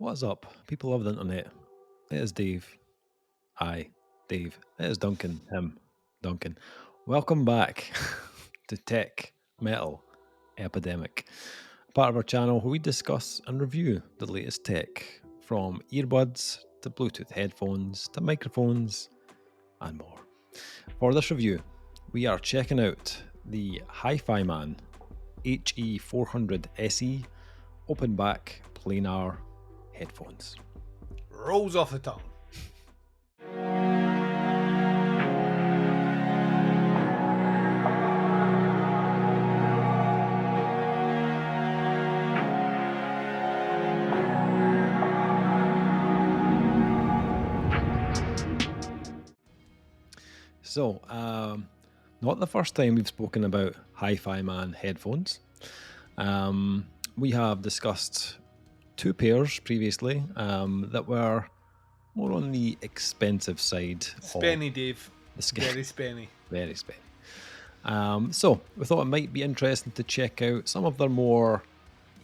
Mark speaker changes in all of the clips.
Speaker 1: What's up, people of the internet? It is Dave. Aye, Dave. It is Duncan. Him, Duncan. Welcome back to Tech Metal Epidemic, part of our channel where we discuss and review the latest tech, from earbuds to Bluetooth headphones to microphones and more. For this review, we are checking out the HIFIMAN HE400se open back planar headphones.
Speaker 2: Rolls off the tongue.
Speaker 1: So, not the first time we've spoken about HIFIMAN headphones. We have discussed two pairs previously that were more on the expensive side.
Speaker 2: Spenny, Dave.
Speaker 1: The
Speaker 2: Very spenny.
Speaker 1: Very spenny. So we thought it might be interesting to check out some of their more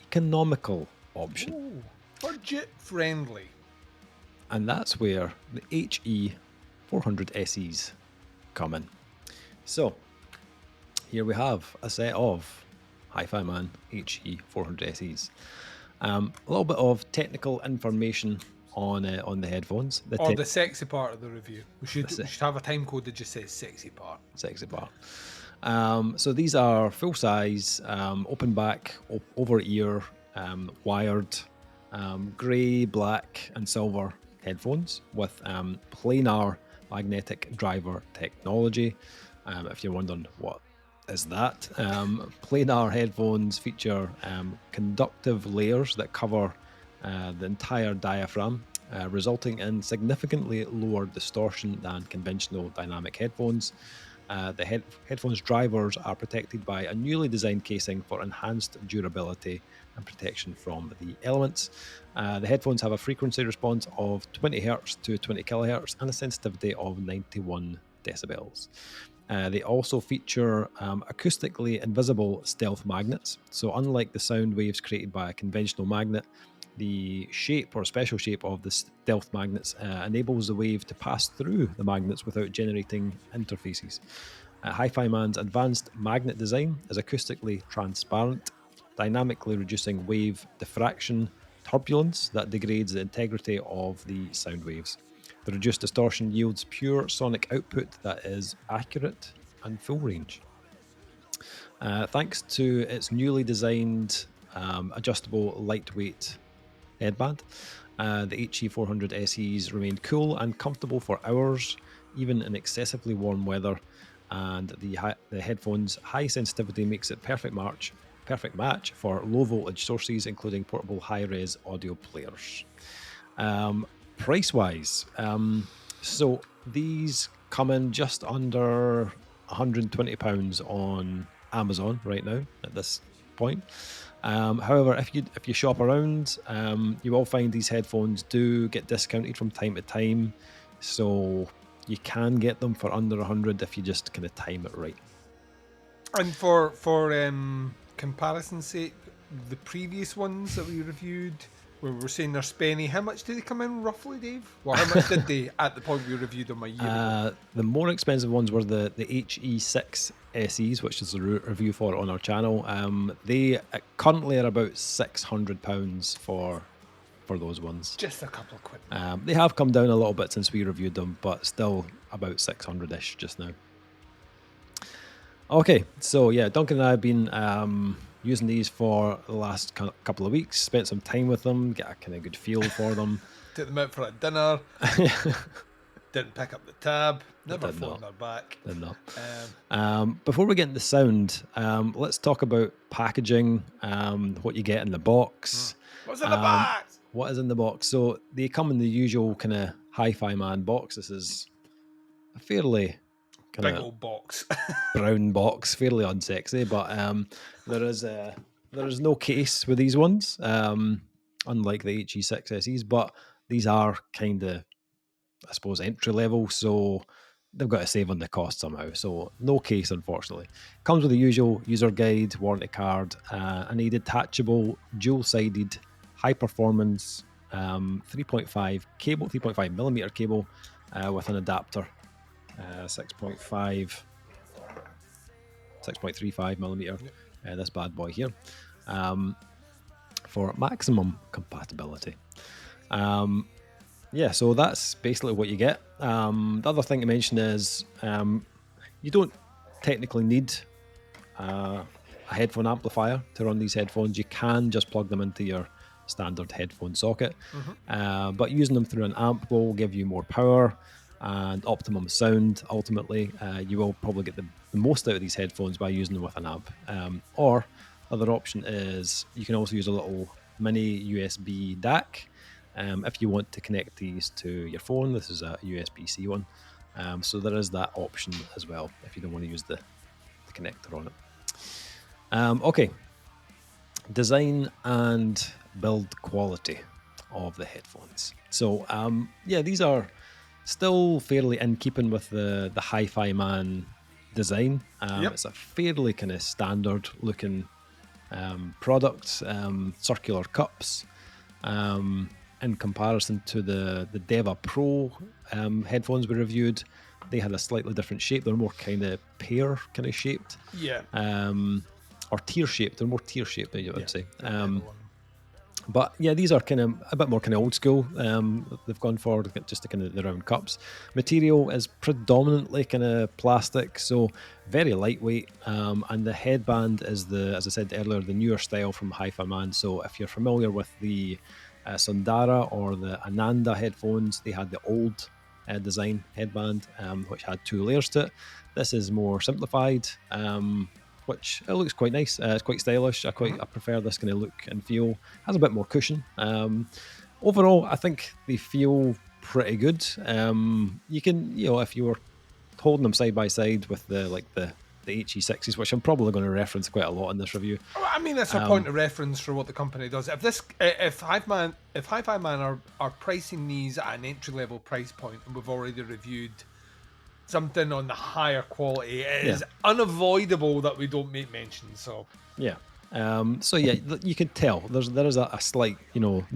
Speaker 1: economical options.
Speaker 2: Ooh, budget friendly.
Speaker 1: And that's where the HE400ses come in. So here we have a set of HIFIMAN HE400ses. A little bit of technical information on the headphones.
Speaker 2: The sexy part of the review. We should have a time code that just says sexy part.
Speaker 1: Sexy part. So these are full size, open back, over ear, wired, grey, black, and silver headphones with planar magnetic driver technology. If you're wondering what is that, planar headphones feature conductive layers that cover the entire diaphragm, resulting in significantly lower distortion than conventional dynamic headphones. The headphones drivers are protected by a newly designed casing for enhanced durability and protection from the elements. The headphones have a frequency response of 20 Hz to 20 kHz and a sensitivity of 91 decibels. They also feature acoustically invisible stealth magnets. So unlike the sound waves created by a conventional magnet, the shape or special shape of the stealth magnets enables the wave to pass through the magnets without generating interfaces. HIFIMAN's advanced magnet design is acoustically transparent, dynamically reducing wave diffraction turbulence that degrades the integrity of the sound waves. The reduced distortion yields pure sonic output that is accurate and full range. Thanks to its newly designed adjustable lightweight headband, the HE400ses remain cool and comfortable for hours, even in excessively warm weather. And the headphones' high sensitivity makes it perfect match for low voltage sources, including portable high-res audio players. Price-wise, so these come in just under £120 on Amazon right now at this point. However, if you shop around, you will find these headphones do get discounted from time to time, so you can get them for under 100 if you just kind of time it right.
Speaker 2: And for comparison's sake, the previous ones that we reviewed, where we were saying they're spenny, how much did they come in roughly, Dave? Well, how much did they at the point we reviewed them a year ago?
Speaker 1: The more expensive ones were the HE6SEs, which is the review for it on our channel. They currently are about £600 for those ones.
Speaker 2: Just a couple of quid.
Speaker 1: They have come down a little bit since we reviewed them, but still about 600-ish just now. Okay, so yeah, Duncan and I have been using these for the last couple of weeks, spent some time with them, get a kind of good feel for them.
Speaker 2: Took them out for a dinner. Didn't pick up the tab. Never phoned her back.
Speaker 1: Did not. Before we get into sound, let's talk about packaging, what you get in the box.
Speaker 2: What's in the box?
Speaker 1: What is in the box? So they come in the usual kind of HIFIMAN box. This is a fairly
Speaker 2: big old box,
Speaker 1: brown box, fairly unsexy, but there is no case with these ones, unlike the HE6SEs, but these are kind of, I suppose, entry level, so they've got to save on the cost somehow. So no case, unfortunately. Comes with the usual user guide, warranty card, and a detachable, dual-sided, high-performance 3.5 cable, 3.5 millimeter cable with an adapter, 6.35 millimeter, this bad boy here, for maximum compatibility. Yeah, so that's basically what you get. The other thing to mention is you don't technically need a headphone amplifier to run these headphones. You can just plug them into your standard headphone socket, but using them through an amp will give you more power and optimum sound. Ultimately, you will probably get the most out of these headphones by using them with an amp. Or other option is you can also use a little mini USB DAC if you want to connect these to your phone. This is a USB-C one, so there is that option as well if you don't want to use the connector on it. Okay, design and build quality of the headphones. So yeah, these are still fairly in keeping with the HIFIMAN design. It's a fairly kind of standard looking product, circular cups. In comparison to the Deva Pro headphones we reviewed, they had a slightly different shape. They're more kind of pear kind of shaped.
Speaker 2: Yeah.
Speaker 1: Or tear shaped. They're more tear shaped, I would say. But yeah, these are kind of a bit more kind of old school. They've gone for just the kind of the round cups. Material is predominantly kind of plastic, so very lightweight. And the headband is as I said earlier, the newer style from HIFIMAN. So if you're familiar with the Sundara or the Ananda headphones, they had the old design headband, which had 2 layers to it. This is more simplified, which it looks quite nice. It's quite stylish. I prefer this kind of look and feel. Has a bit more cushion. Overall, I think they feel pretty good. You can, if you were holding them side by side with the HE6s, which I'm probably going to reference quite a lot in this review.
Speaker 2: I mean, that's a point of reference for what the company does. If HIFIMAN are pricing these at an entry level price point, and we've already reviewed something on the higher quality, it is unavoidable that we don't make mention. So
Speaker 1: yeah. So yeah, you can tell there is a slight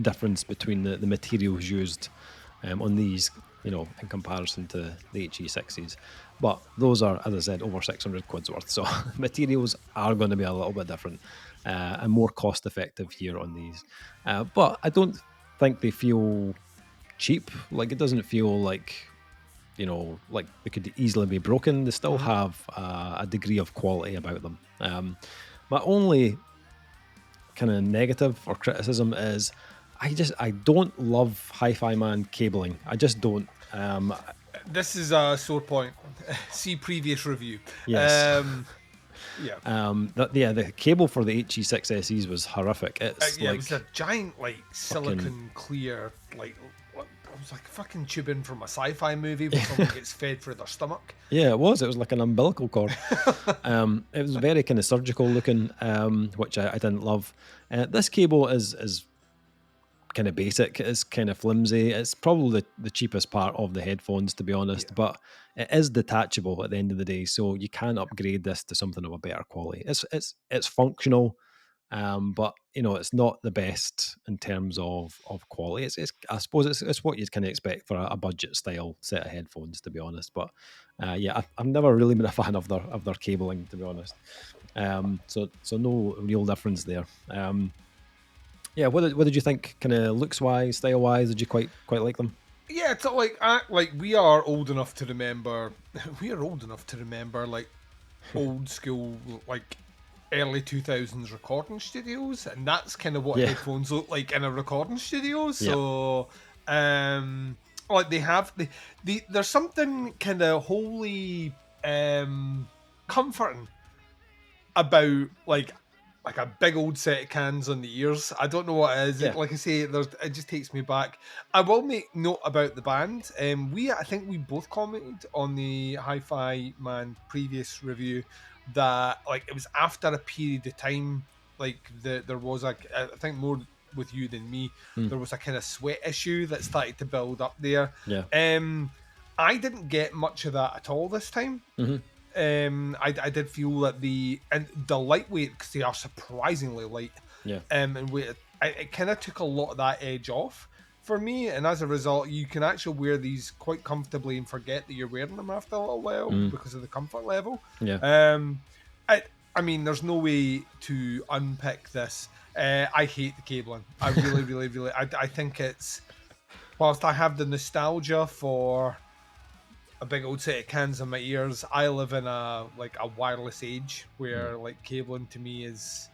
Speaker 1: difference between the materials used on these, in comparison to the HE6s. But those are, as I said, over 600 quid's worth. So materials are going to be a little bit different and more cost effective here on these. But I don't think they feel cheap. Like, it doesn't feel like, like they could easily be broken. They still have a degree of quality about them. My only kind of negative or criticism is I don't love HIFIMAN cabling. I just don't.
Speaker 2: This is a sore point. See previous review.
Speaker 1: Yes.
Speaker 2: Yeah.
Speaker 1: The cable for the HE6SEs was horrific. It
Speaker 2: was a giant silicon clear it was like fucking tubing from a sci-fi movie where someone gets fed through their stomach.
Speaker 1: Yeah, it was. It was like an umbilical cord. It was very kind of surgical looking, which I didn't love. This cable is kind of basic. It's kind of flimsy. It's probably the cheapest part of the headphones, to be honest, but it is detachable at the end of the day, so you can upgrade this to something of a better quality. It's functional, but it's not the best in terms of quality. It's I suppose it's what you'd kind of expect for a budget style set of headphones, to be honest. But I've never really been a fan of their cabling, to be honest. So no real difference there. Yeah, what did you think, kind of looks wise, style wise? Did you quite like them?
Speaker 2: Yeah, it's like we are old enough to remember. We are old enough to remember old school early 2000s recording studios, and that's kind of what headphones look like in a recording studio. So, there's something kind of wholly comforting about like a big old set of cans on the ears. I don't know what it is.
Speaker 1: Yeah.
Speaker 2: Like I say, it just takes me back. I will make note about the band. I think we both commented on the HIFIMAN previous review that it was after a period of time, there was I think more with you than me, there was a kind of sweat issue that started to build up there.
Speaker 1: Yeah.
Speaker 2: I didn't get much of that at all this time. I did feel that the lightweight, because they are surprisingly light.
Speaker 1: Yeah.
Speaker 2: And it kind of took a lot of that edge off. for me, and as a result, you can actually wear these quite comfortably and forget that you're wearing them after a little while because of the comfort level.
Speaker 1: Yeah.
Speaker 2: I mean, there's no way to unpick this. I hate the cabling. I really, really, really. I think it's, whilst I have the nostalgia for a big old set of cans in my ears, I live in a wireless age where like cabling to me is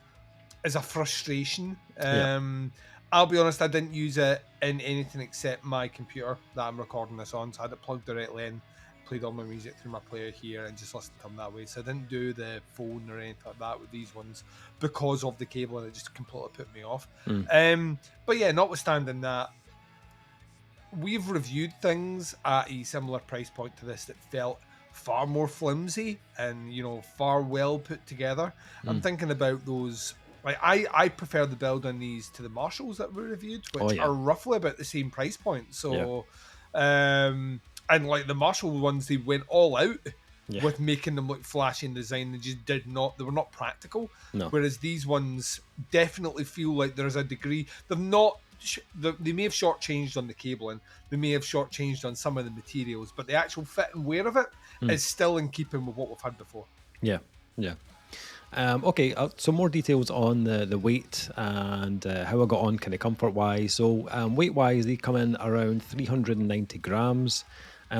Speaker 2: a frustration. I'll be honest, I didn't use it in anything except my computer that I'm recording this on. So I had it plugged directly in, played all my music through my player here, and just listened to them that way. So I didn't do the phone or anything like that with these ones because of the cable, and it just completely put me off. But yeah, notwithstanding that, we've reviewed things at a similar price point to this that felt far more flimsy and, you know, far well put together. I'm thinking about those. Like I prefer the build on these to the Marshalls that we reviewed, which are roughly about the same price point. So, and like the Marshall ones, they went all out with making them look flashy in design. They just did not. They were not practical.
Speaker 1: No.
Speaker 2: Whereas these ones definitely feel like there's a degree. They're not. They may have shortchanged on the cabling. They may have shortchanged on some of the materials, but the actual fit and wear of it is still in keeping with what we've had before.
Speaker 1: Yeah. Okay, some more details on the weight and how I got on kind of comfort-wise. So weight-wise, they come in around 390 grams,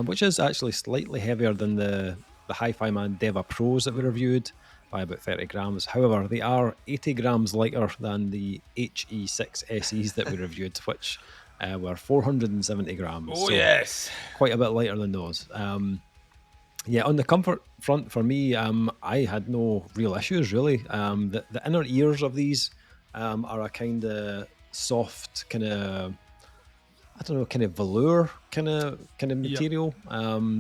Speaker 1: which is actually slightly heavier than the HIFIMAN Deva Pros that we reviewed by about 30 grams. However, they are 80 grams lighter than the HE6SEs that we reviewed, which were 470 grams.
Speaker 2: Oh,
Speaker 1: so
Speaker 2: yes.
Speaker 1: Quite a bit lighter than those. Yeah, on the comfort front for me, I had no real issues really. The inner ears of these are a kind of soft, kind of, I don't know, kind of velour kind of material.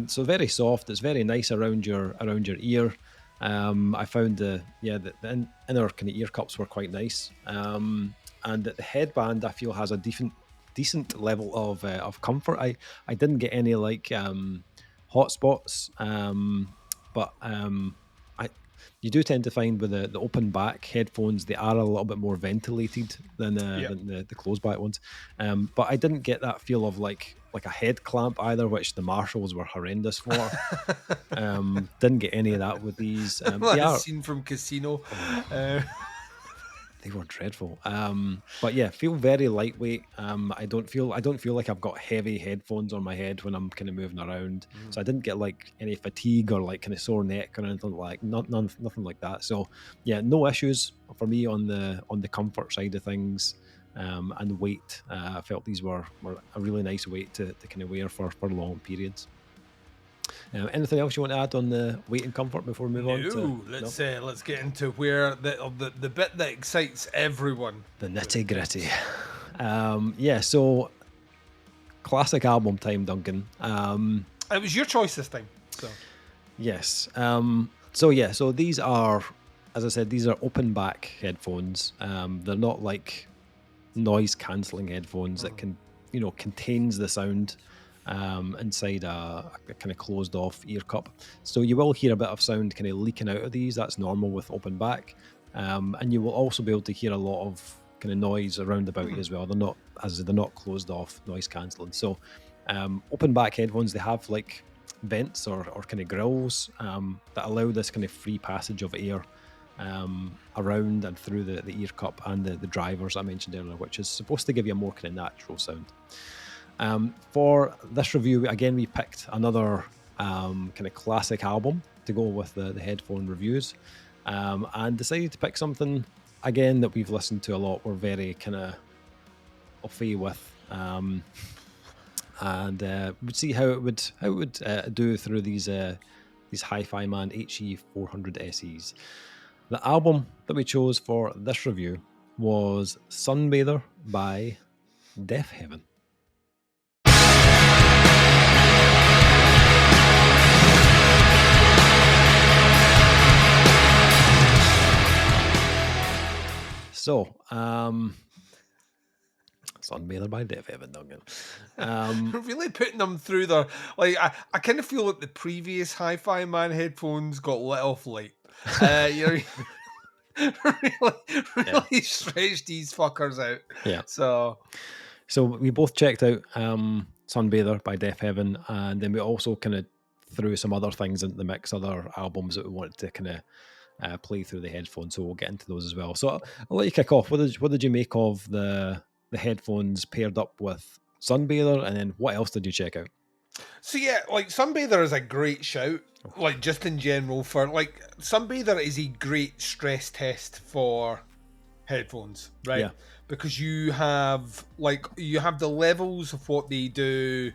Speaker 1: So very soft. It's very nice around your ear. I found the inner kind of ear cups were quite nice. And the headband I feel has a decent level of comfort. I didn't get any like hot spots, but you do tend to find with the open back headphones, they are a little bit more ventilated than the closed back ones. But I didn't get that feel of like a head clamp either, which the Marshalls were horrendous for. Didn't get any of that with these.
Speaker 2: Scene from Casino.
Speaker 1: They were dreadful. But yeah, feel very lightweight. I don't feel like I've got heavy headphones on my head when I'm kind of moving around. So I didn't get like any fatigue or like kind of sore neck or anything like nothing like that. So yeah, no issues for me on the comfort side of things. And weight. I felt these were a really nice weight to kind of wear for long periods. Anything else you want to add on the weight and comfort before we move on?
Speaker 2: Let's get into where the bit that excites everyone.
Speaker 1: The nitty gritty. So classic album time, Duncan.
Speaker 2: It was your choice this time. So
Speaker 1: yes. So these are, as I said, these are open back headphones. They're not like noise cancelling headphones that contains the sound inside a kind of closed off ear cup. So you will hear a bit of sound kind of leaking out of these. That's normal with open back. And you will also be able to hear a lot of kind of noise around about you as well. They're not closed off noise cancelling. So open back headphones, they have like vents or kind of grills that allow this kind of free passage of air around and through the ear cup and the drivers I mentioned earlier, which is supposed to give you a more kind of natural sound. For this review, again, we picked another kind of classic album to go with the headphone reviews, and decided to pick something again that we've listened to a lot. We're very kind of au fait with, and we'd see how it would do through these HIFIMAN HE400ses. The album that we chose for this review was Sunbather by Deafheaven. So, Sunbather by Deafheaven, Duncan.
Speaker 2: Really putting them through their, like, I kind of feel like the previous HIFIMAN headphones got let off light. Really stretched these fuckers out.
Speaker 1: Yeah. So we both checked out Sunbather by Deaf Heaven, and then we also kind of threw some other things into the mix, other albums that we wanted to kind of play through the headphones. So we'll get into those as well. So I'll let you kick off. What did you make of the headphones paired up with Sunbather, and then what else did you check out?
Speaker 2: So yeah, like Sunbather is a great shout. Like just in general, for like Sunbather is a great stress test for headphones, right?
Speaker 1: Yeah.
Speaker 2: Because you have the levels of what they do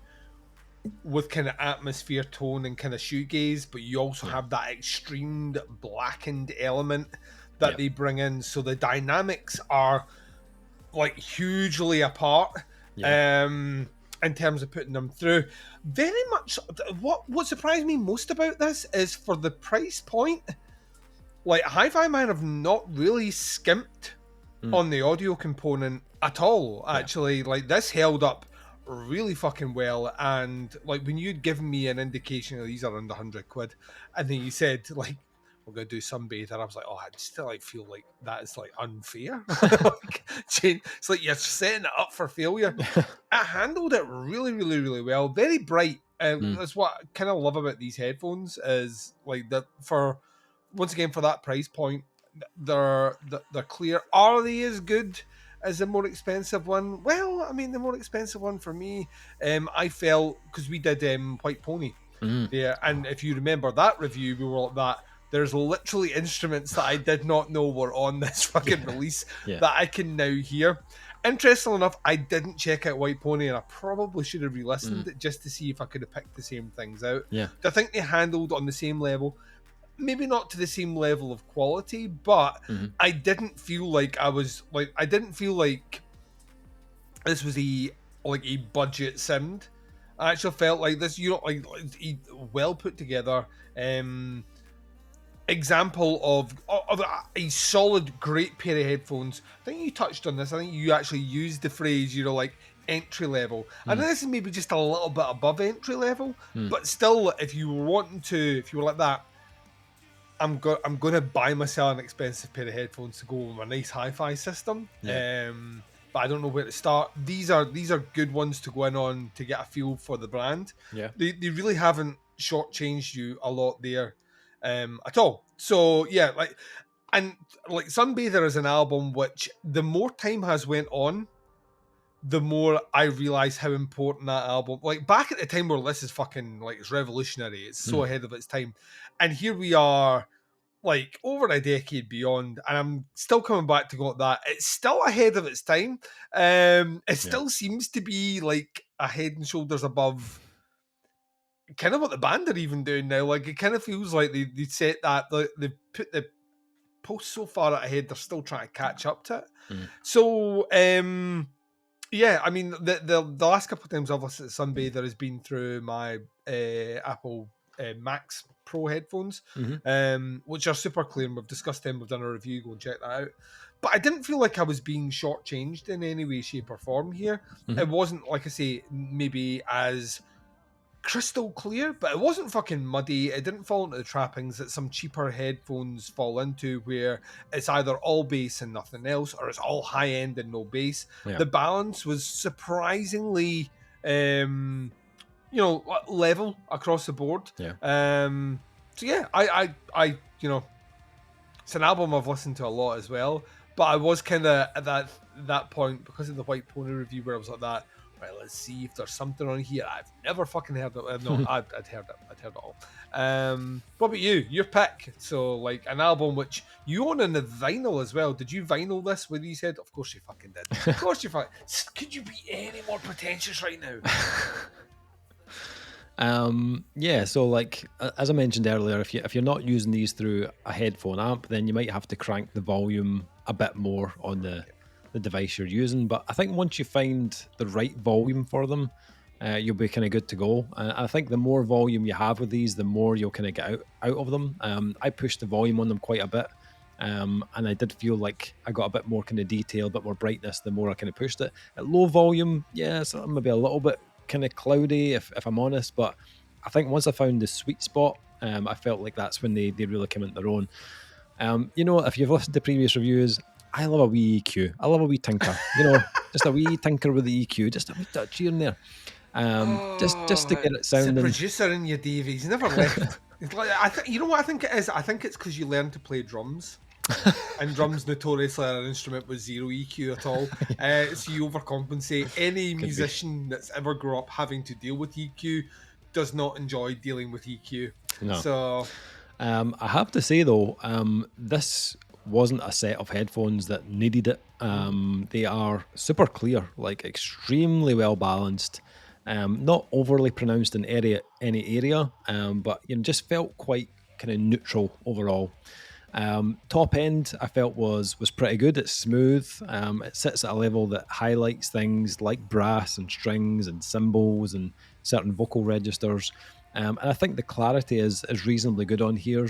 Speaker 2: with kind of atmosphere, tone, and kind of shoegaze, but you also have that extreme blackened element that they bring in. So the dynamics are like hugely apart. In terms of putting them through. Very much what surprised me most about this is for the price point, like HiFiMan have not really skimped on the audio component at all, actually. Like this held up really fucking well, and like when you'd given me an indication of these are under 100 quid, and then you said like we're gonna do Sunbather, I was like, oh, I still like feel like that is like unfair. Like, it's like you're setting it up for failure. I handled it really, really, really well. Very bright. That's what I kind of love about these headphones is like that for once again for that price point, they're clear. Are they as good as the more expensive one? Well, I mean, the more expensive one for me, I felt because we did White Pony. Yeah, and if you remember that review, we were like that. There's literally instruments that I did not know were on this fucking release that I can now hear. Interestingly enough, I didn't check out White Pony, and I probably should have re-listened it just to see if I could have picked the same things out.
Speaker 1: Yeah.
Speaker 2: I think they handled on the same level. Maybe not to the same level of quality, but I didn't feel like I didn't feel like this was a budget sound. I actually felt like this, like well put together example of a solid, great pair of headphones. I think you touched on this. I think you actually used the phrase, like entry level. I know this is maybe just a little bit above entry level, but still, if you were like that, I'm going to buy myself an expensive pair of headphones to go with my nice hi-fi system. But I don't know where to start. These are good ones to go in on to get a feel for the brand.
Speaker 1: Yeah.
Speaker 2: They really haven't shortchanged you a lot there at all. So yeah, like Sunbather is an album which the more time has went on, the more I realise how important that album. Like back at the time where this is fucking like it's revolutionary, it's so ahead of its time, and here we are, like over a decade beyond, and I'm still coming back to go at that. It's still ahead of its time. It still seems to be like a head and shoulders above kind of what the band are even doing now. Like it kind of feels like they set that they put the post so far ahead, they're still trying to catch up to it. So yeah, I mean the last couple of times I've listened to Sunbather has been through my Apple Max Pro headphones, which are super clear, and we've discussed them, we've done a review, go and check that out. But I didn't feel like I was being shortchanged in any way, shape or form here. It wasn't, like I say, maybe as crystal clear, but it wasn't fucking muddy. It didn't fall into the trappings that some cheaper headphones fall into, where it's either all bass and nothing else, or it's all high end and no bass. The balance was surprisingly level across the board. So yeah, I it's an album I've listened to a lot as well, but I was kind of at that point because of the White Pony review where I was like that, right, let's see if there's something on here I've never fucking heard of. No, I'd heard it all. What about you? Your pick. So like an album which you own in the vinyl as well. Did you vinyl this with these head? Of course you fucking did. Of course you fucking. Could you be any more pretentious right now?
Speaker 1: Yeah, so like as I mentioned earlier, if you're not using these through a headphone amp, then you might have to crank the volume a bit more on the device you're using. But I think once you find the right volume for them, you'll be kind of good to go. And I think the more volume you have with these, the more you'll kind of get out of them. I pushed the volume on them quite a bit, and I did feel like I got a bit more kind of detail, a bit more brightness the more I kind of pushed it. At low volume, yeah, so maybe a little bit kind of cloudy if I'm honest, but I think once I found the sweet spot, I felt like that's when they really came into their own. If you've listened to previous reviews, I love a wee EQ, I love a wee tinker, just a wee tinker with the EQ, just a wee touch here and there, just to get it
Speaker 2: It's the
Speaker 1: sounding.
Speaker 2: producer in you, Dave. He's never left. It's like, you know what I think it is? I think it's because you learned to play drums. And drums notoriously are an instrument with zero EQ at all. So you overcompensate. Any
Speaker 1: Could be.
Speaker 2: musician that's ever grew up having to deal with EQ does not enjoy dealing with EQ.
Speaker 1: No.
Speaker 2: So
Speaker 1: I have to say though, this wasn't a set of headphones that needed it. They are super clear, like extremely well balanced, not overly pronounced in any area, but just felt quite kind of neutral overall. Top end I felt was pretty good. It's smooth. It sits at a level that highlights things like brass and strings and cymbals and certain vocal registers. And I think the clarity is reasonably good on here.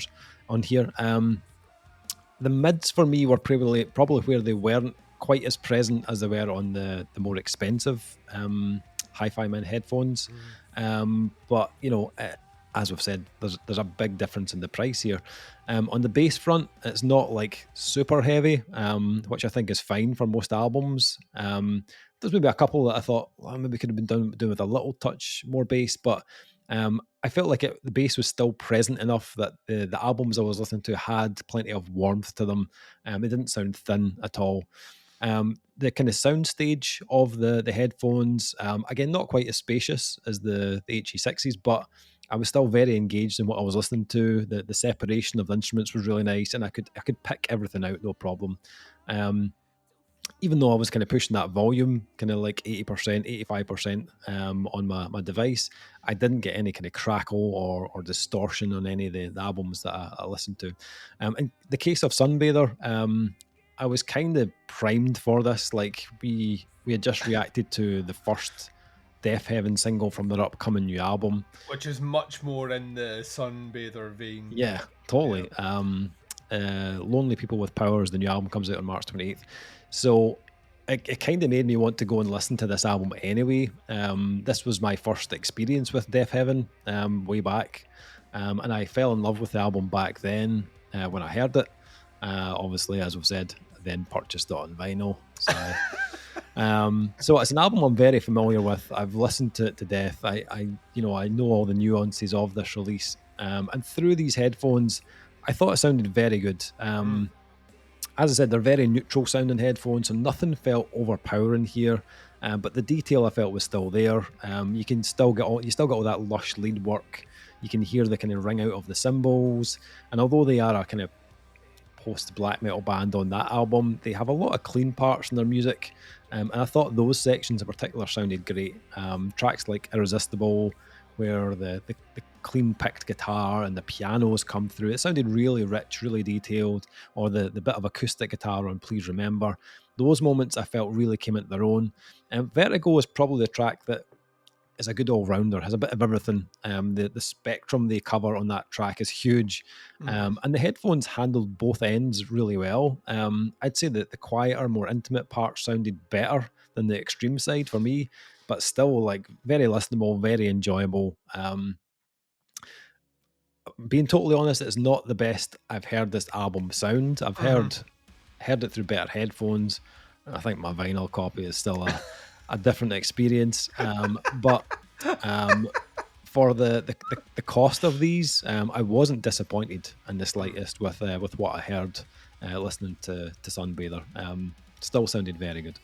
Speaker 1: The mids for me were probably where they weren't quite as present as they were on the more expensive HIFIMAN headphones. But as we've said, there's a big difference in the price here. On the bass front, it's not like super heavy, which I think is fine for most albums. There's maybe a couple that I thought maybe could have been done with a little touch more bass, but I felt like the bass was still present enough that the albums I was listening to had plenty of warmth to them. They didn't sound thin at all. The kind of sound stage of the headphones, again, not quite as spacious as the HE6s, but I was still very engaged in what I was listening to. The separation of the instruments was really nice, and I could pick everything out, no problem. Even though I was kind of pushing that volume, kind of like 80%, 85% on my device, I didn't get any kind of crackle or distortion on any of the albums that I listened to. In the case of Sunbather, I was kind of primed for this. Like we had just reacted to the first Death Heaven single from their upcoming new album,
Speaker 2: which is much more in the Sunbather vein.
Speaker 1: Yeah, totally. Lonely People with Powers, the new album comes out on March 28th. So it kind of made me want to go and listen to this album anyway. This was my first experience with Death Heaven way back. And I fell in love with the album back then when I heard it. Obviously, as we've said, I then purchased it on vinyl. So it's an album I'm very familiar with. I've listened to it to death. I know all the nuances of this release. And through these headphones, I thought it sounded very good. As I said, they're very neutral sounding headphones, so nothing felt overpowering here. But the detail I felt was still there. You still get all that lush lead work. You can hear the kind of ring out of the cymbals, and although they are a kind of post black metal band on that album, they have a lot of clean parts in their music, and I thought those sections in particular sounded great. Tracks like Irresistible, where the clean picked guitar and the pianos come through, it sounded really rich, really detailed. Or the bit of acoustic guitar on Please Remember, those moments I felt really came into their own. Vertigo is probably the track that is a good all-rounder, has a bit of everything. The spectrum they cover on that track is huge. And the headphones handled both ends really well. I'd say that the quieter, more intimate parts sounded better than the extreme side for me, but still like very listenable, very enjoyable. Being totally honest, it's not the best I've heard this album sound. I've heard it through better headphones. I think my vinyl copy is still a different experience. But for the cost of these, I wasn't disappointed in the slightest with what I heard listening to Sunbather. Still sounded very good.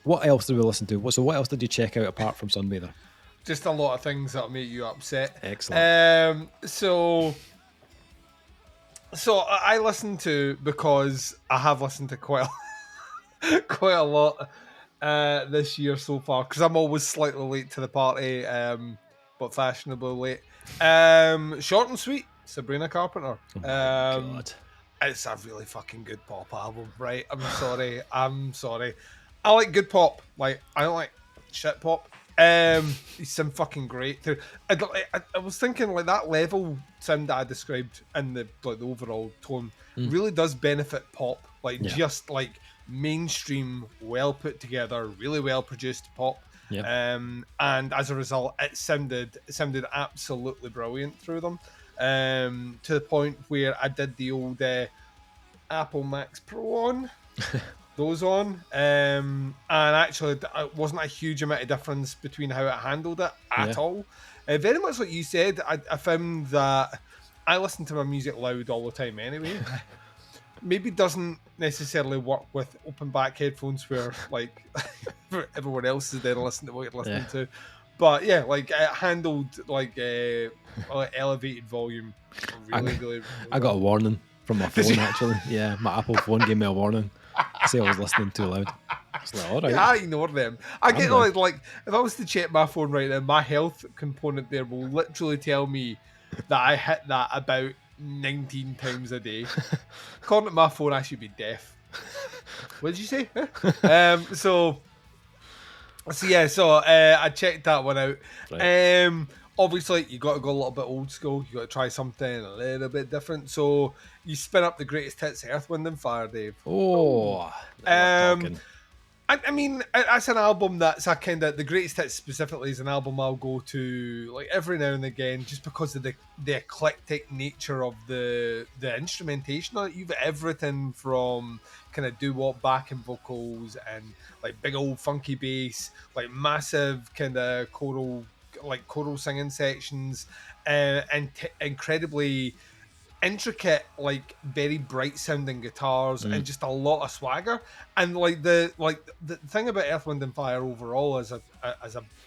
Speaker 1: What else did we listen to? So what else did you check out apart from Sunbather?
Speaker 2: Just a lot of things that'll make you upset.
Speaker 1: Excellent.
Speaker 2: So I listened to, because I have listened to quite a lot this year so far, because I'm always slightly late to the party, but fashionably late. Short and Sweet, Sabrina Carpenter.
Speaker 1: Oh my God.
Speaker 2: It's a really fucking good pop album, right? I'm sorry. I like good pop. Like, I don't like shit pop. He's some fucking great. I was thinking, like, that level sound that I described in the overall tone really does benefit pop. Like, just like mainstream, well put together, really well produced pop.
Speaker 1: Yep.
Speaker 2: And as a result, it sounded absolutely brilliant through them. To the point where I did the old Apple Max Pro on. those on, and actually it wasn't a huge amount of difference between how it handled it at all. Very much like you said, I found that I listen to my music loud all the time anyway. Maybe doesn't necessarily work with open back headphones where like everyone else is there listening to what you're listening to. But yeah, like it handled like elevated volume really
Speaker 1: I got a warning from my phone actually. Yeah, my Apple phone gave me a warning to say I was listening too loud. It's like, all right.
Speaker 2: Yeah, I ignore them. I get like if I was to check my phone right now, my health component there will literally tell me that I hit that about 19 times a day. According to my phone, I should be deaf. What did you say? So I checked that one out.
Speaker 1: Right.
Speaker 2: Obviously, you got to go a little bit old school. You got to try something a little bit different. So you spin up the greatest hits, Earth, Wind and Fire, Dave.
Speaker 1: Oh, talking.
Speaker 2: I mean, that's an album that's a kind of the greatest hits specifically is an album I'll go to like every now and again just because of the eclectic nature of the instrumentation on it. You've everything from kind of doo-wop backing vocals and like big old funky bass, like massive kind of choral singing sections, and incredibly intricate, like very bright sounding guitars and just a lot of swagger. And like the thing about Earth, Wind and Fire overall as a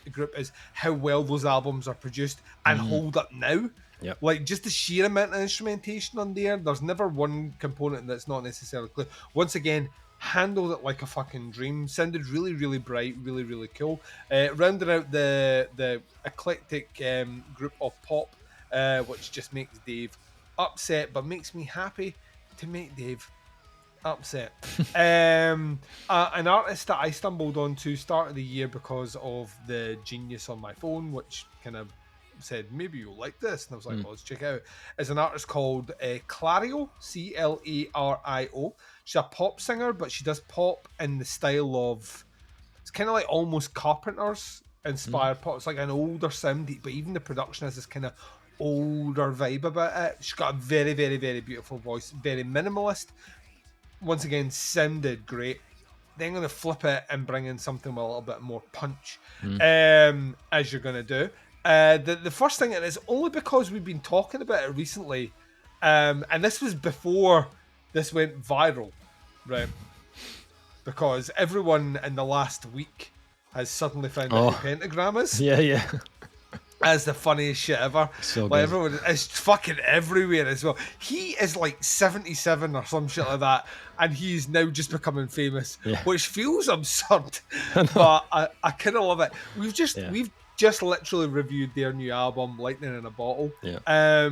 Speaker 2: group is how well those albums are produced and hold up now.
Speaker 1: Yep.
Speaker 2: Like just the sheer amount of instrumentation on there, there's never one component that's not necessarily clear. Once again, handled it like a fucking dream. Sounded really bright, really cool. Rounded out the eclectic group of pop, which just makes Dave upset, but makes me happy to make Dave upset. An artist that I stumbled onto start of the year because of the Genius on my phone, which kind of said maybe you'll like this, and I was like, well, let's check it out. Is an artist called Clario, Clario. She's a pop singer, but she does pop in the style of, it's kind of like almost Carpenters inspired pop. It's like an older sound, but even the production has this kind of older vibe about it. She's got a very beautiful voice, very minimalist. Once again, sounded great. Then I'm going to flip it and bring in something with a little bit more punch, as you're going to do. The first thing, and it's only because we've been talking about it recently, and this was before this went viral, right? Because everyone in the last week has suddenly found out who Pentagram is.
Speaker 1: Yeah.
Speaker 2: That's the funniest shit ever.
Speaker 1: So
Speaker 2: like
Speaker 1: good.
Speaker 2: everyone is fucking everywhere as well. He is like 77 or some shit like that, and he's now just becoming famous, which feels absurd. But I kind of love it. We've just literally reviewed their new album, Lightning in a Bottle.
Speaker 1: Yeah.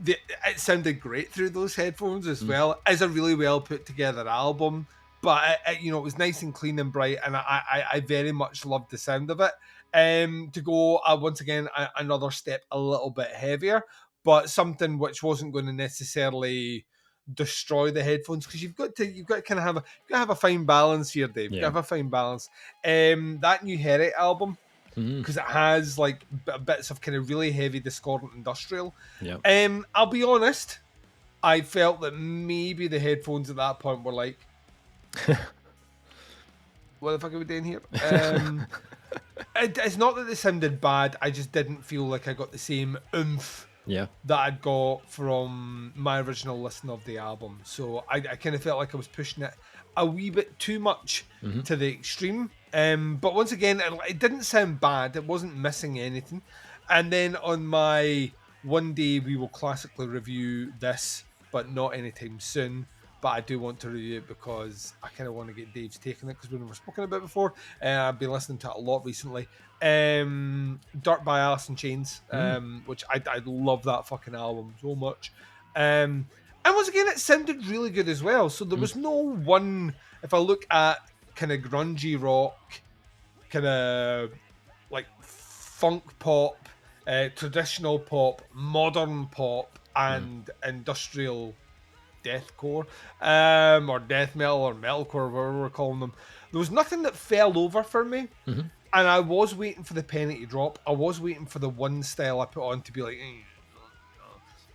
Speaker 2: It sounded great through those headphones as well. It's a really well put together album, but it was nice and clean and bright, and I very much loved the sound of it. To go once again another step a little bit heavier, but something which wasn't going to necessarily destroy the headphones, because you've got to kind of have a fine balance here, Dave. You have a fine balance. That new Heret album, because it has like bits of kind of really heavy discordant industrial.
Speaker 1: Yeah.
Speaker 2: I'll be honest, I felt that maybe the headphones at that point were like, what the fuck are we doing here? It's not that they sounded bad, I just didn't feel like I got the same oomph that I'd got from my original listen of the album. So I kind of felt like I was pushing it a wee bit too much to the extreme. But once again, it didn't sound bad. It wasn't missing anything. And then on my one day we will classically review this, but not anytime soon. But I do want to review it because I kind of want to get Dave's take on it, because we've never spoken about it before. I've been listening to it a lot recently. Dirt by Alice in Chains, which I love that fucking album so much. And once again, it sounded really good as well. So there was no one, if I look at kind of grungy rock, kind of like funk pop, traditional pop, modern pop, and industrial deathcore, or death metal, or metalcore, whatever we're calling them. There was nothing that fell over for me, and I was waiting for the penny to drop. I was waiting for the one style I put on to be like,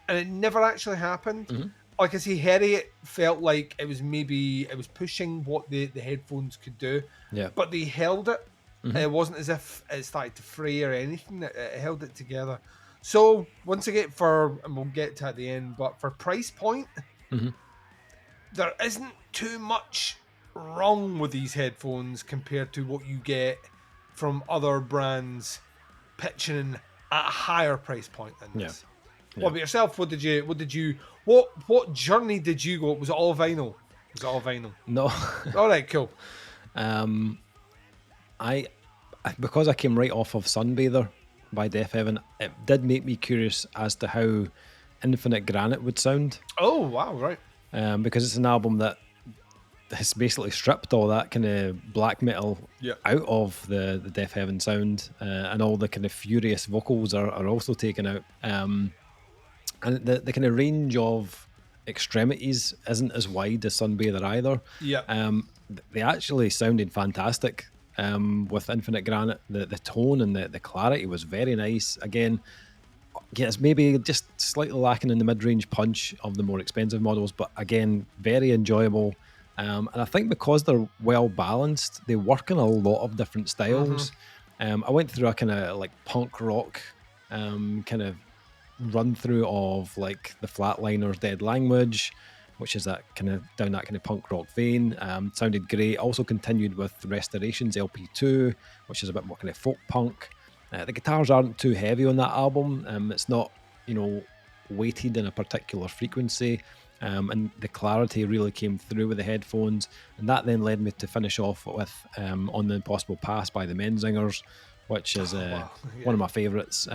Speaker 2: and it never actually happened. like I say, Harriet felt like it was pushing what the headphones could do,
Speaker 1: Yeah.
Speaker 2: but they held it.
Speaker 1: Mhm.
Speaker 2: It wasn't as if it started to fray or anything. It held it together. So once again, and we'll get to it at the end, but for price point,
Speaker 1: Mhm.
Speaker 2: there isn't too much wrong with these headphones compared to what you get from other brands pitching at a higher price point than
Speaker 1: Yeah.
Speaker 2: this.
Speaker 1: Yeah.
Speaker 2: What about yourself? What journey did you go? Was it all vinyl?
Speaker 1: No.
Speaker 2: All right, cool.
Speaker 1: I because I came right off of Sunbather by Death Heaven, it did make me curious as to how Infinite Granite would sound.
Speaker 2: Oh wow, right.
Speaker 1: Because it's an album that has basically stripped all that kind of black metal out of the Death Heaven sound, and all the kind of furious vocals are also taken out. And the kind of range of extremities isn't as wide as Sunbather either.
Speaker 2: Yeah.
Speaker 1: They actually sounded fantastic with Infinite Granite. The tone and the clarity was very nice. Again, yeah, it's maybe just slightly lacking in the mid-range punch of the more expensive models, but again, very enjoyable. And I think because they're well balanced, they work in a lot of different styles. I went through a kind of like punk rock kind of run through of like the Flatliners' Dead Language, which is that kind of down that kind of punk rock vein. Sounded great. Also continued with Restoration's LP2, which is a bit more kind of folk punk. The guitars aren't too heavy on that album. It's not, weighted in a particular frequency. And the clarity really came through with the headphones. And that then led me to finish off with On the Impossible Pass by the Menzingers, which is one of my favourites.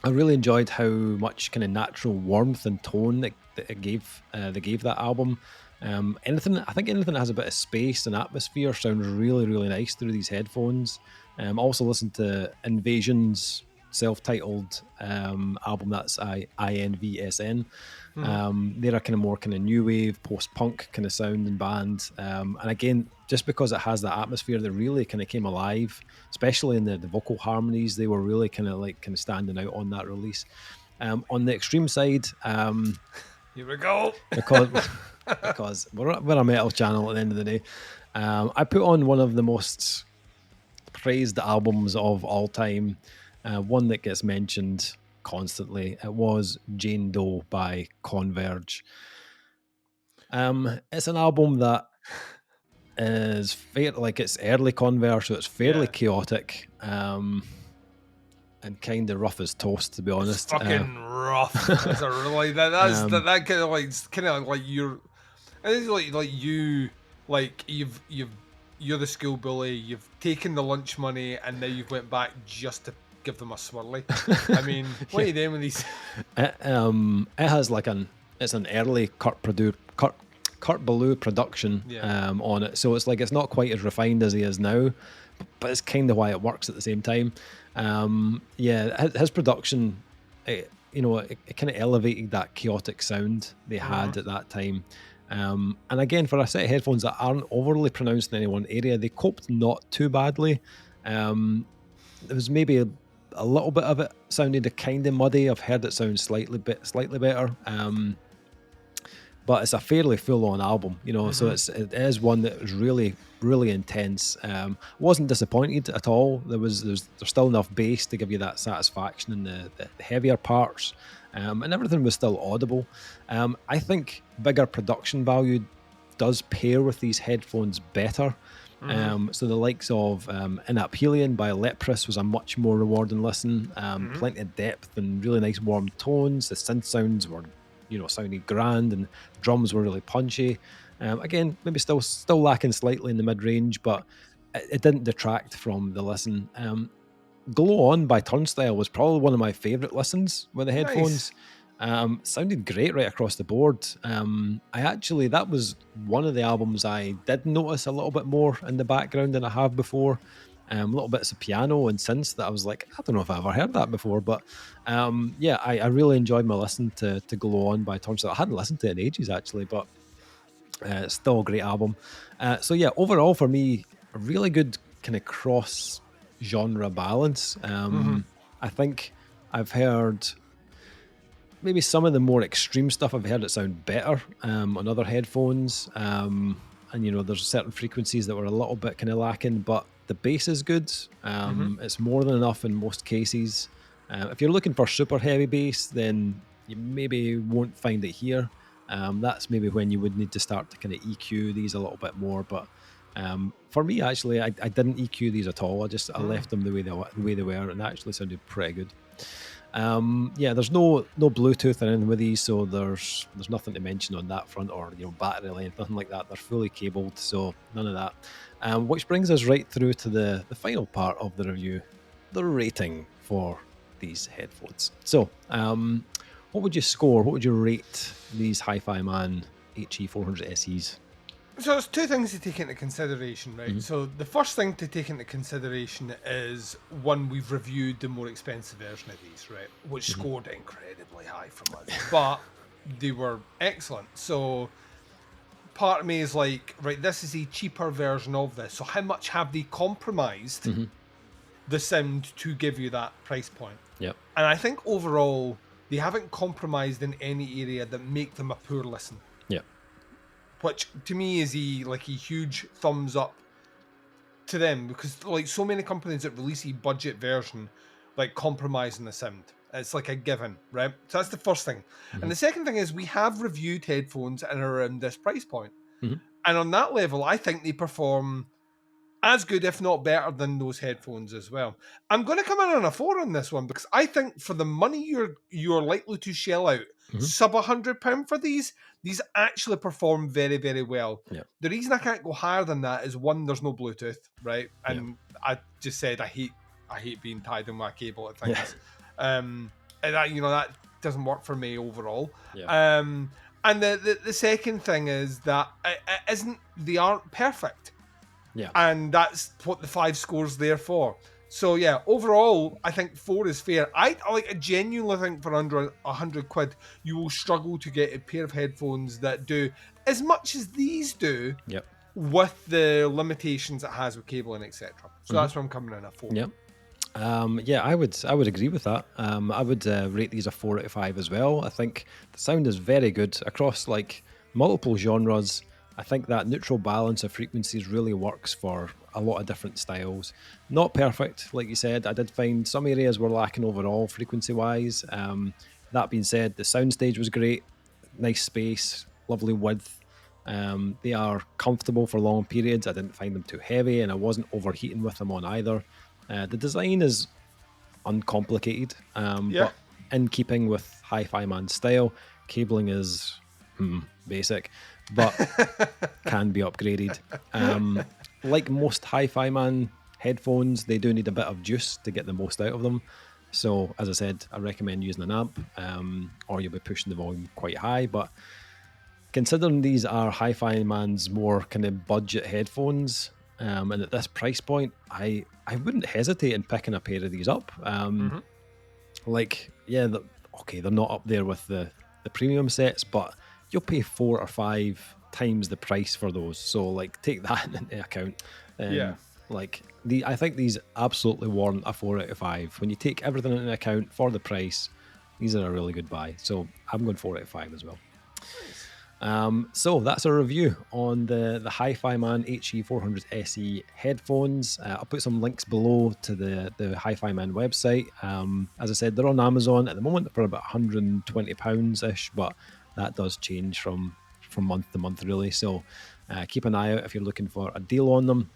Speaker 1: I really enjoyed how much kind of natural warmth and tone that it gave they gave that album. Anything that has a bit of space and atmosphere sounds really, really nice through these headphones. Also listened to Invasion's self-titled album, that's INVSN. They're a kind of more kind of new wave, post-punk kind of sound and band. And again, just because it has that atmosphere, they really kind of came alive, especially in the vocal harmonies. They were really kind of standing out on that release. On the extreme side,
Speaker 2: here we go.
Speaker 1: because we're a metal channel at the end of the day. I put on one of the most praised albums of all time, one that gets mentioned constantly. It was Jane Doe by Converge. It's an album that is it's early Converge, so it's fairly chaotic, and kind of rough as toast, to be honest.
Speaker 2: It's fucking rough. That's a really that kind of like you're. It's like you you're the school bully. You've taken the lunch money and now you've went back just to give them a swirly. I mean, what are you doing with these?
Speaker 1: It has it's an early Kurt Ballou production on it, so it's not quite as refined as he is now, but it's kind of why it works at the same time. His production, it kind of elevated that chaotic sound they had at that time. And again, for a set of headphones that aren't overly pronounced in any one area, they coped not too badly. There was maybe a little bit of it sounded kind of muddy. I've heard it sound slightly better. But it's a fairly full-on album, so it is one that was really, really intense. Wasn't disappointed at all. There's still enough bass to give you that satisfaction in the heavier parts, and everything was still audible. I think bigger production value does pair with these headphones better. So the likes of Inapelian by Leprous was a much more rewarding listen. Plenty of depth and really nice warm tones. The synth sounds were sounded grand, and drums were really punchy. Again, maybe still lacking slightly in the mid-range, but it didn't detract from the listen. Glow On by Turnstile was probably one of my favourite listens with the headphones. Sounded great right across the board. That was one of the albums I did notice a little bit more in the background than I have before. Little bits of piano and synths that I was like, I don't know if I've ever heard that before, but I really enjoyed my listen to Glow On by Turnstile. I hadn't listened to it in ages actually, but it's still a great album. Overall for me, a really good kind of cross genre balance. I think I've heard maybe some of the more extreme stuff I've heard it sound better on other headphones. And there's certain frequencies that were a little bit kind of lacking, but the bass is good. It's more than enough in most cases. If you're looking for super heavy bass, then you maybe won't find it here. That's maybe when you would need to start to kind of EQ these a little bit more. But for me, actually, I didn't EQ these at all. I left them the way they were, and they actually sounded pretty good. There's no Bluetooth or anything with these, so there's nothing to mention on that front, or battery length, nothing like that. They're fully cabled, so none of that. Which brings us right through to the final part of the review, the rating for these headphones. So, what would you score? What would you rate these HIFIMAN HE400ses?
Speaker 2: So there's two things to take into consideration, right? So the first thing to take into consideration is, one, we've reviewed the more expensive version of these, right? Which scored incredibly high from us, but they were excellent. So part of me is like, right, this is a cheaper version of this. So how much have they compromised the sound to give you that price point?
Speaker 1: Yep.
Speaker 2: And I think overall, they haven't compromised in any area that make them a poor listen.
Speaker 1: Yep.
Speaker 2: Which to me is a huge thumbs up to them, because like so many companies that release a budget version like compromise on the sound. It's like a given, right? So that's the first thing. And the second thing is, we have reviewed headphones and are around this price point. And on that level, I think they perform as good, if not better, than those headphones as well. I'm going to come in on a 4 on this one, because I think for the money you're likely to shell out, sub £100 for these actually perform very, very well.
Speaker 1: Yep.
Speaker 2: The reason I can't go higher than that is, one, there's no Bluetooth, right? And I just said I hate being tied in my cable at things. And that doesn't work for me overall. And the second thing is that they aren't perfect.
Speaker 1: Yeah.
Speaker 2: And that's what the 5 scores there for. So yeah, overall, I think 4 is fair. I genuinely think for under £100, you will struggle to get a pair of headphones that do as much as these do, with the limitations it has with cabling, etc. So that's where I'm coming in at 4.
Speaker 1: Yep. I would agree with that. I would rate these a 4 out of 5 as well. I think the sound is very good across like multiple genres. I think that neutral balance of frequencies really works for a lot of different styles. Not perfect, like you said. I did find some areas were lacking overall frequency-wise. That being said, the soundstage was great. Nice space, lovely width. They are comfortable for long periods. I didn't find them too heavy, and I wasn't overheating with them on either. The design is uncomplicated, but in keeping with HIFIMAN's style. Cabling is basic, but can be upgraded. Like most HIFIMAN headphones, they do need a bit of juice to get the most out of them. So, as I said, I recommend using an amp, or you'll be pushing the volume quite high. But considering these are HIFIMAN's more kind of budget headphones, and at this price point, I wouldn't hesitate in picking a pair of these up. They're not up there with the premium sets, but you'll pay 4 or 5 times the price for those. So like, take that into account. I think these absolutely warrant a 4 out of 5. When you take everything into account for the price, these are a really good buy. So I'm going 4 out of 5 as well. So that's a review on the HIFIMAN HE400se headphones. I'll put some links below to the HIFIMAN website. As I said, they're on Amazon at the moment for about £120-ish, but that does change from month to month, really. So keep an eye out if you're looking for a deal on them.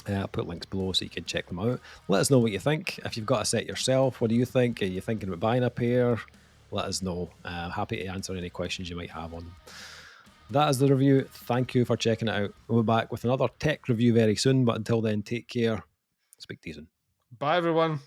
Speaker 1: I'll put links below so you can check them out. Let us know what you think. If you've got a set yourself, what do you think? Are you thinking about buying a pair? Let us know. Happy to answer any questions you might have on them. That is the review. Thank you for checking it out. We'll be back with another tech review very soon, but until then, take care. Speak to you soon.
Speaker 2: Bye, everyone.